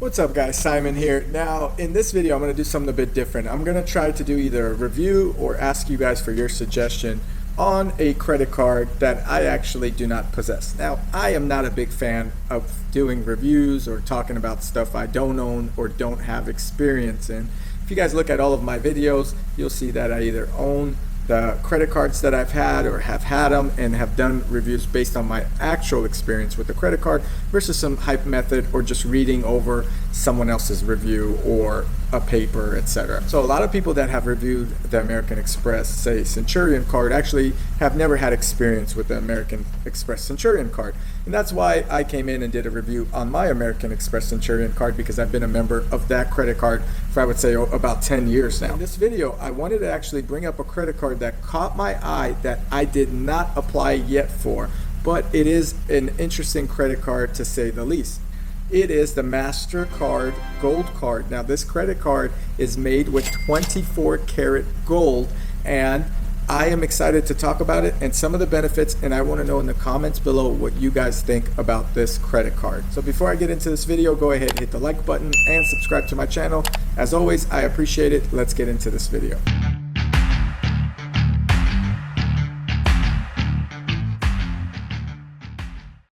What's up guys, Simon here. Now in this video I'm going to do something a bit different. I'm going to try to do either a review or ask you guys for your suggestion on a credit card that I actually do not possess. Now I am not a big fan of doing reviews or talking about stuff I don't own or don't have experience in. If you guys look at all of my videos, you'll see that I either own the credit cards that I've had or have had them and have done reviews based on my actual experience with the credit card versus some hype method or just reading over someone else's review or a paper, etc. So a lot of people that have reviewed the American Express, say Centurion card, actually have never had experience with the American Express Centurion card. And that's why I came in and did a review on my American Express Centurion card, because I've been a member of that credit card for, I would say, about 10 years now. In this video, I wanted to actually bring up a credit card that caught my eye that I did not apply yet for, but it is an interesting credit card to say the least. It is the MasterCard Gold Card. Now this credit card is made with 24 karat gold, and I am excited to talk about it and some of the benefits, and I want to know in the comments below what you guys think about this credit card. So before I get into this video, go ahead and hit the like button and subscribe to my channel. As always, I appreciate it. Let's get into this video.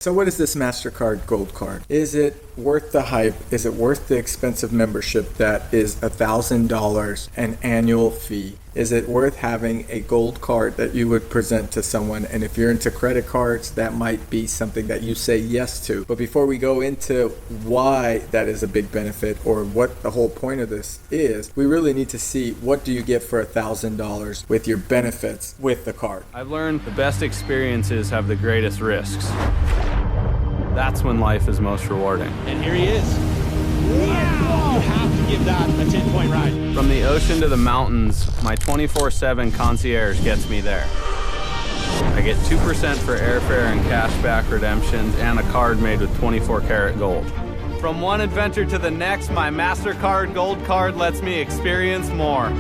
So what is this MasterCard Gold Card? Is it worth the hype? Is it worth the expensive membership that is $1,000 an annual fee? Is it worth having a gold card that you would present to someone? And if you're into credit cards, that might be something that you say yes to. But before we go into why that is a big benefit or what the whole point of this is, we really need to see, what do you get for $1,000 with your benefits with the card? I've learned the best experiences have the greatest risks. That's when life is most rewarding. And here he is. Wow! You have to give that a 10-point ride. From the ocean to the mountains, my 24/7 concierge gets me there. I get 2% for airfare and cashback redemptions and a card made with 24 karat gold. From one adventure to the next, my MasterCard Gold Card lets me experience more.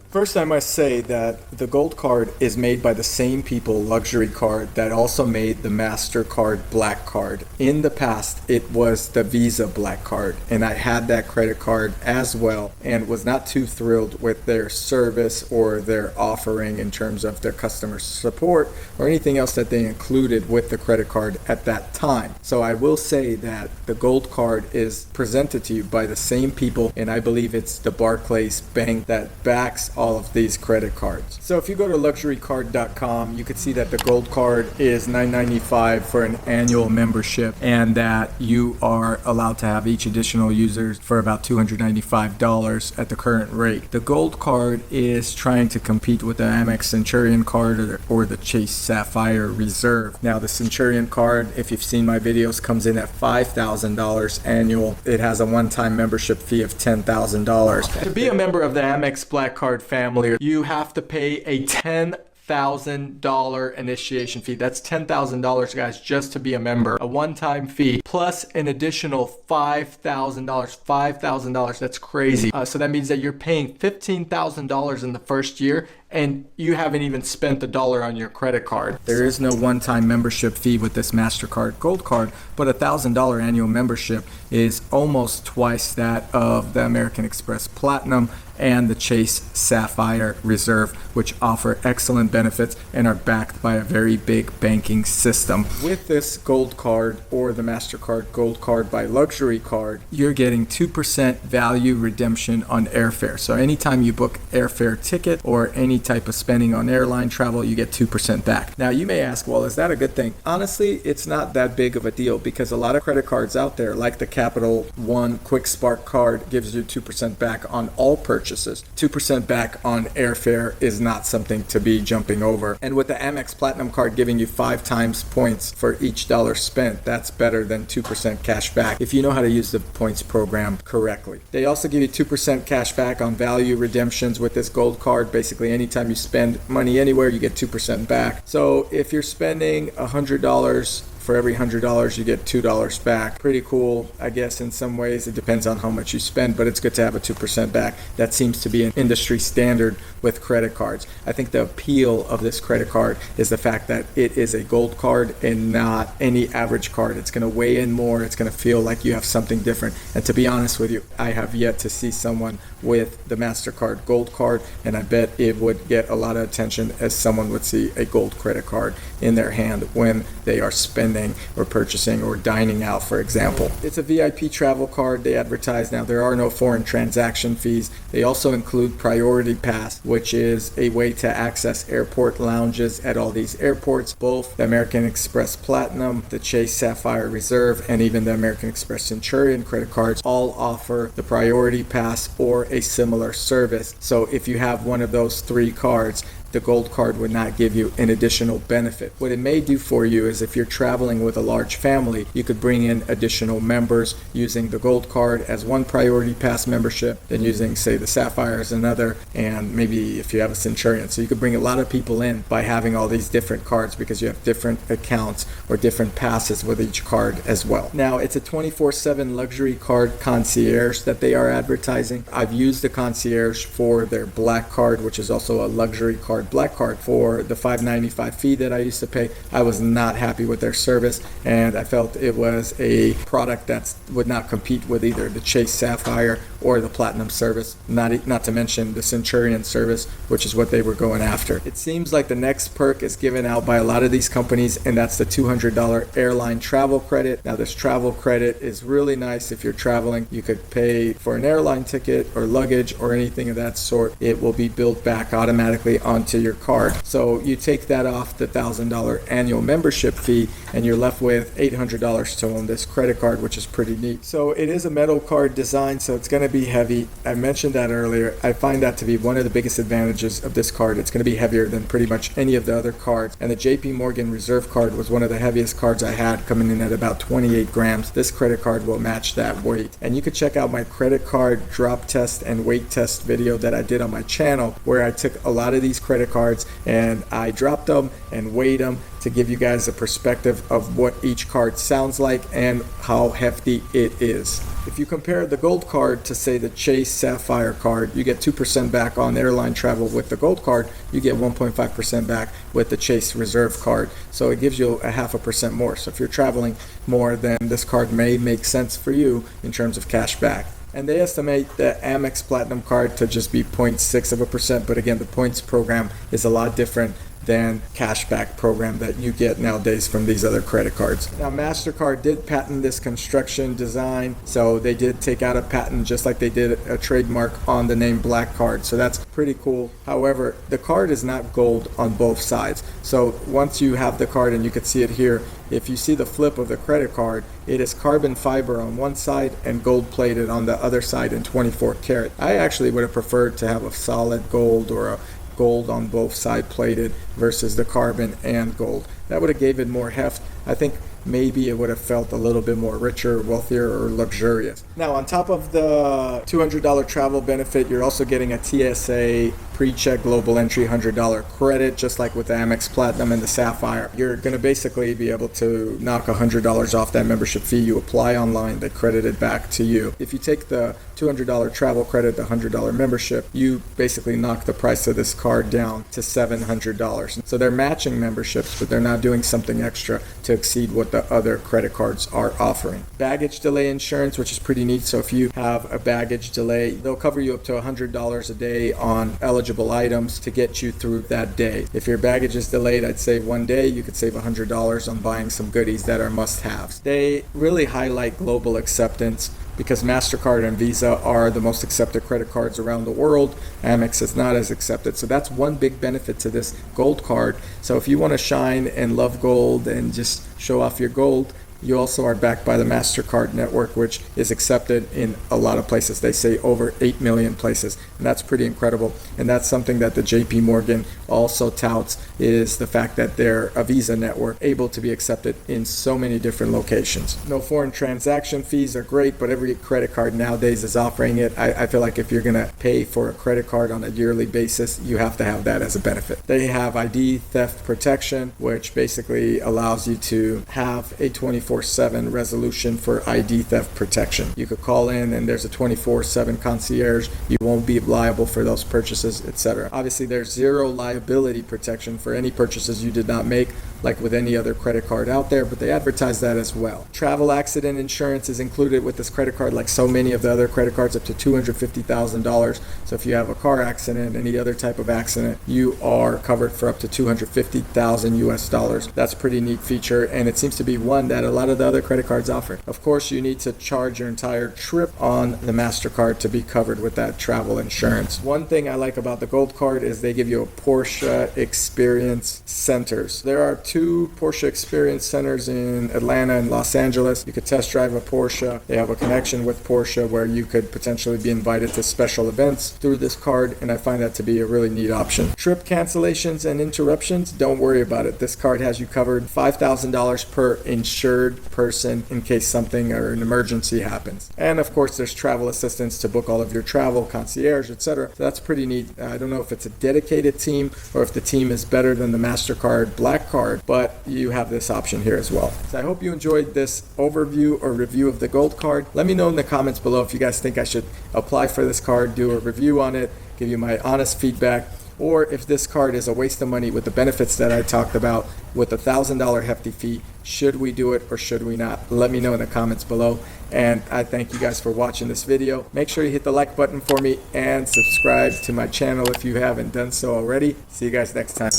First, I must say that the Gold Card is made by the same people, Luxury Card, that also made the MasterCard Black Card. In the past, it was the Visa Black Card, and I had that credit card as well and was not too thrilled with their service or their offering in terms of their customer support or anything else that they included with the credit card at that time. So I will say that the Gold Card is presented to you by the same people, and I believe it's the Barclays Bank that backs all of these credit cards. So if you go to luxurycard.com, you can see that the Gold Card is $9.95 for an annual membership, and that you are allowed to have each additional user for about $295 at the current rate. The Gold Card is trying to compete with the Amex Centurion Card or the Chase Sapphire Reserve. Now the Centurion Card, if you've seen my videos, comes in at $5,000 annual. It has a one-time membership fee of $10,000. To be a member of the Amex Black Card family, you have to pay a $10,000 initiation fee. That's $10,000, guys, just to be a member. A one-time fee plus an additional $5,000. $5,000, that's crazy. So that means that you're paying $15,000 in the first year, and you haven't even spent a dollar on your credit card. There is no one-time membership fee with this MasterCard Gold Card, but $1,000 annual membership is almost twice that of the American Express Platinum and the Chase Sapphire Reserve, which offer excellent benefits and are backed by a very big banking system. With this Gold Card, or the MasterCard Gold Card by Luxury Card, you're getting 2% value redemption on airfare. So anytime you book airfare ticket or any type of spending on airline travel, you get 2% back. Now you may ask, well, is that a good thing? Honestly, it's not that big of a deal, because a lot of credit cards out there, like the Capital One Quick Spark card, gives you 2% back on all purchases. 2% back on airfare is not something to be jumping over. And with the Amex Platinum Card giving you 5 times points for each dollar spent, that's better than 2% cash back if you know how to use the points program correctly. They also give you 2% cash back on value redemptions with this Gold Card. Basically, anytime you spend money anywhere, you get 2% back. So if you're spending $100 for every $100 you get $2 back. Pretty cool, I guess. In some ways it depends on how much you spend, but it's good to have a 2% back. That seems to be an industry standard with credit cards. I think the appeal of this credit card is the fact that it is a gold card and not any average card. It's going to weigh in more. It's going to feel like you have something different. And to be honest with you, I have yet to see someone with the MasterCard Gold Card, and I bet it would get a lot of attention as someone would see a gold credit card in their hand when they are spending or purchasing or dining out, for example. It's a VIP travel card. They advertise now there are no foreign transaction fees. They also include Priority Pass, which is a way to access airport lounges at all these airports. Both the American Express Platinum, the Chase Sapphire Reserve, and even the American Express Centurion credit cards all offer the Priority Pass or a similar service. So if you have one of those three cards, the gold card would not give you an additional benefit. What it may do for you is if you're traveling with a large family, you could bring in additional members using the gold card as one Priority Pass membership, then using, say, the Sapphire as another, and maybe if you have a Centurion. So you could bring a lot of people in by having all these different cards because you have different accounts or different passes with each card as well. Now, it's a 24/7 luxury card concierge that they are advertising. I've used the concierge for their Black Card, which is also a luxury card Black Card. For the $5.95 fee that I used to pay, I was not happy with their service, and I felt it was a product that would not compete with either the Chase Sapphire or the Platinum service, not to mention the Centurion service, which is what they were going after. It seems like the next perk is given out by a lot of these companies, and that's the $200 airline travel credit. Now, this travel credit is really nice if you're traveling. You could pay for an airline ticket or luggage or anything of that sort. It will be billed back automatically onto your card. So you take that off the $1,000 annual membership fee and you're left with $800 to own this credit card, which is pretty neat. So it is a metal card design, so it's going to be heavy. I mentioned that earlier. I find that to be one of the biggest advantages of this card. It's going to be heavier than pretty much any of the other cards. And the JP Morgan Reserve card was one of the heaviest cards I had, coming in at about 28 grams. This credit card will match that weight. And you can check out my credit card drop test and weight test video that I did on my channel, where I took a lot of these credit cards and I dropped them and weighed them to give you guys a perspective of what each card sounds like and how hefty it is. If you compare the gold card to, say, the Chase Sapphire card, you get 2% back on airline travel. With the gold card, you get 1.5% back with the Chase Reserve card. So it gives you a 0.5% more. So if you're traveling more, then this card may make sense for you in terms of cash back. And they estimate the Amex Platinum card to just be 0.6%, but again, the points program is a lot different than cashback program that you get nowadays from these other credit cards. Now, MasterCard did patent this construction design, so they did take out a patent just like they did a trademark on the name Black Card, so that's pretty cool. However, the card is not gold on both sides. So once you have the card, and you can see it here, if you see the flip of the credit card, it is carbon fiber on one side and gold plated on the other side in 24 karat. I actually would have preferred to have a solid gold or a gold on both side plated versus the carbon and gold. That would have gave it more heft. I think maybe it would have felt a little bit more richer, wealthier, or luxurious. Now, on top of the $200 travel benefit, you're also getting a TSA pre-check global entry $100 credit, just like with the Amex Platinum and the Sapphire. You're going to basically be able to knock $100 off that membership fee. You apply online, they credit it back to you. If you take the $200 travel credit, the $100 membership, you basically knock the price of this card down to $700. So they're matching memberships, but they're not doing something extra to exceed what the other credit cards are offering. Baggage delay insurance, which is pretty neat. So if you have a baggage delay, they'll cover you up to $100 a day on eligible items to get you through that day. If your baggage is delayed, I'd say one day, you could save $100 on buying some goodies that are must-haves. They really highlight global acceptance because MasterCard and Visa are the most accepted credit cards around the world. Amex is not as accepted. So that's one big benefit to this gold card. So if you want to shine and love gold and just show off your gold, You also are backed by the MasterCard network, which is accepted in a lot of places. They say over 8 million places, and that's pretty incredible. And that's something that the JP Morgan also touts, is the fact that they're a Visa network able to be accepted in so many different locations. No foreign transaction fees are great, but every credit card nowadays is offering it. I feel like if you're going to pay for a credit card on a yearly basis, you have to have that as a benefit. They have ID theft protection, which basically allows you to have a 24/7 resolution for ID theft protection. You could call in and there's a 24/7 concierge. You won't be liable for those purchases, etc. Obviously, there's zero liability protection for any purchases you did not make, like with any other credit card out there, but they advertise that as well. Travel accident insurance is included with this credit card, like so many of the other credit cards, up to $250,000. So if you have a car accident, any other type of accident, you are covered for up to $250,000 US. That's a pretty neat feature, and it seems to be one that a lot of the other credit cards offer. Of course, you need to charge your entire trip on the MasterCard to be covered with that travel insurance. One thing I like about the Gold Card is they give you a Porsche Experience Centers. There are 2 Porsche Experience Centers in Atlanta and Los Angeles. You could test drive a Porsche. They have a connection with Porsche where you could potentially be invited to special events through this card, and I find that to be a really neat option. Trip cancellations and interruptions, don't worry about it. This card has you covered $5,000 per insured person in case something or an emergency happens. And of course, there's travel assistance to book all of your travel, concierge, etc. So that's pretty neat. I don't know if it's a dedicated team or if the team is better than the MasterCard Black Card, but you have this option here as well. So I hope you enjoyed this overview or review of the Gold Card. Let me know in the comments below if you guys think I should apply for this card, do a review on it, give you my honest feedback, or if this card is a waste of money with the benefits that I talked about with a $1,000 hefty fee. Should we do it or should we not? Let me know in the comments below. And I thank you guys for watching this video. Make sure you hit the like button for me and subscribe to my channel if you haven't done so already. See you guys next time.